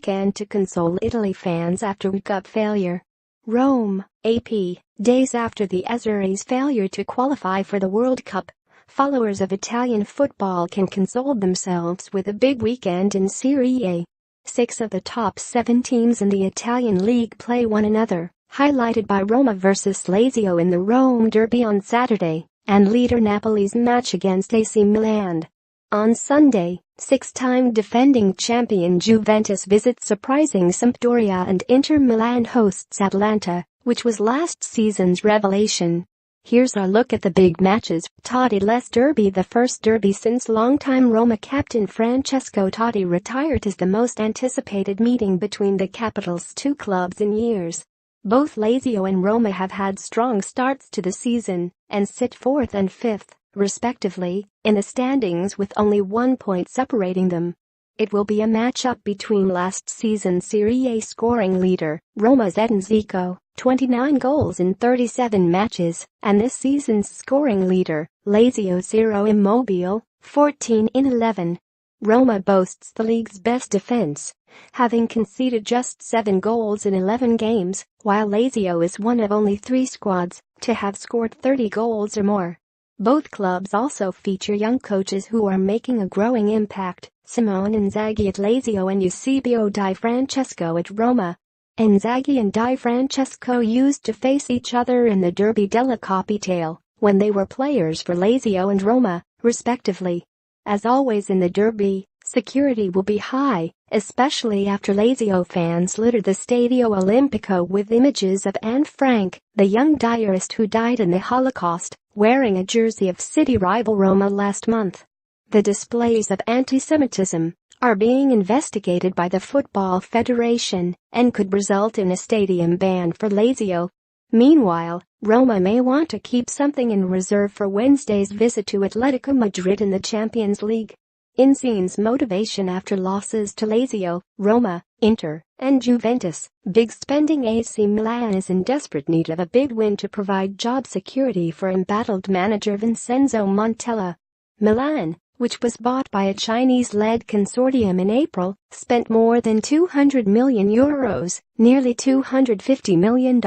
weekend to console Italy fans after WCup failure. Rome, AP, days after the Azzurri's failure to qualify for the World Cup, followers of Italian football can console themselves with a big weekend in Serie A. 6 of the top 7 teams in the Italian league play one another, highlighted by Roma vs Lazio in the Rome derby on Saturday, and leader Napoli's match against AC Milan. On Sunday, 6-time defending champion Juventus visits surprising Sampdoria and Inter Milan hosts Atalanta, which was last season's revelation. Here's our look at the big matches. Totti's derby. The first derby since longtime Roma captain Francesco Totti retired is the most anticipated meeting between the capital's two clubs in years. Both Lazio and Roma have had strong starts to the season and sit 4th and 5th, respectively, in the standings with only 1 point separating them. It will be a matchup between last season's Serie A scoring leader, Roma's Edin Dzeko, 29 goals in 37 matches, and this season's scoring leader, Lazio's Ciro Immobile, 14 in 11. Roma boasts the league's best defense, having conceded just 7 goals in 11 games, while Lazio is one of only 3 squads to have scored 30 goals or more. Both clubs also feature young coaches who are making a growing impact, Simone Inzaghi at Lazio and Eusebio Di Francesco at Roma. Inzaghi and Di Francesco used to face each other in the Derby della Capitale when they were players for Lazio and Roma, respectively. As always in the derby, security will be high, especially after Lazio fans littered the Stadio Olimpico with images of Anne Frank, the young diarist who died in the Holocaust, wearing a jersey of city rival Roma last month. The displays of anti-Semitism are being investigated by the Football Federation and could result in a stadium ban for Lazio. Meanwhile, Roma may want to keep something in reserve for Wednesday's visit to Atletico Madrid in the Champions League. Insigne's motivation after losses to Lazio, Roma, Inter, and Juventus. Big spending. AC Milan is in desperate need of a big win to provide job security for embattled manager Vincenzo Montella. Milan, which was bought by a Chinese-led consortium in April, spent more than €200 million, nearly $250 million,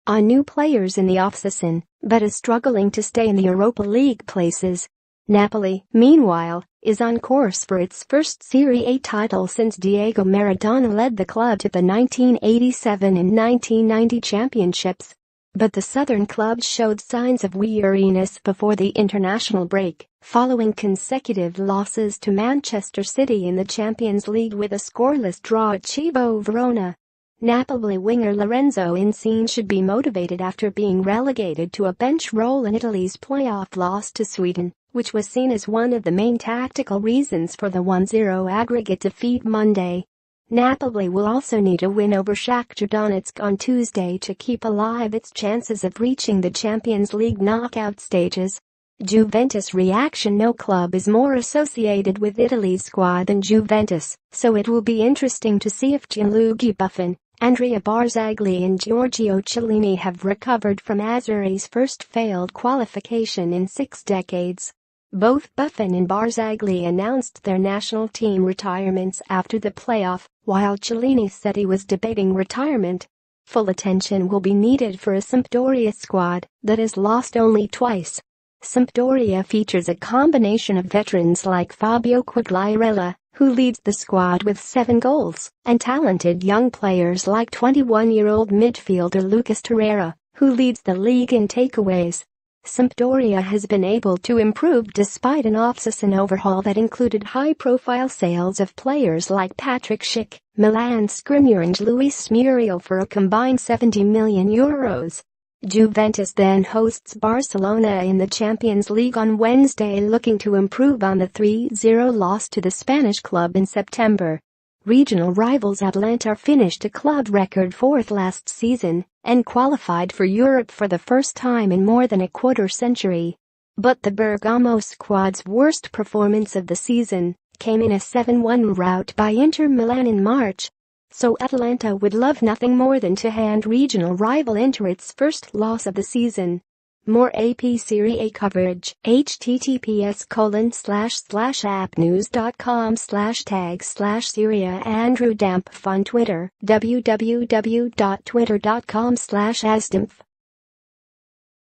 on new players in the off-season, but is struggling to stay in the Europa League places. Napoli, meanwhile, is on course for its first Serie A title since Diego Maradona led the club to the 1987 and 1990 championships. But the southern club showed signs of weariness before the international break, following consecutive losses to Manchester City in the Champions League with a scoreless draw at Chievo Verona. Napoli winger Lorenzo Insigne should be motivated after being relegated to a bench role in Italy's playoff loss to Sweden, which was seen as one of the main tactical reasons for the 1-0 aggregate defeat Monday. Napoli will also need a win over Shakhtar Donetsk on Tuesday to keep alive its chances of reaching the Champions League knockout stages. Juventus reaction. No club is more associated with Italy's squad than Juventus, so it will be interesting to see if Gianluigi Buffon, Andrea Barzagli and Giorgio Chiellini have recovered from Azzurri's first failed qualification in 6 decades. Both Buffon and Barzagli announced their national team retirements after the playoff, while Chiellini said he was debating retirement. Full attention will be needed for a Sampdoria squad that has lost only twice. Sampdoria features a combination of veterans like Fabio Quagliarella, who leads the squad with 7 goals, and talented young players like 21-year-old midfielder Lucas Torreira, who leads the league in takeaways. Sampdoria has been able to improve despite an off-season overhaul that included high-profile sales of players like Patrick Schick, Milan Skriniar and Luis Muriel for a combined €70 million. Juventus then hosts Barcelona in the Champions League on Wednesday, looking to improve on the 3-0 loss to the Spanish club in September. Regional rivals Atalanta finished a club record 4th last season and qualified for Europe for the first time in more than a quarter century. But the Bergamo squad's worst performance of the season came in a 7-1 rout by Inter Milan in March. So Atalanta would love nothing more than to hand regional rival Inter its first loss of the season. More AP Serie A coverage. https://appnews.com/tag/Serie A. Andrew Dampf on Twitter. www.twitter.com/asdampf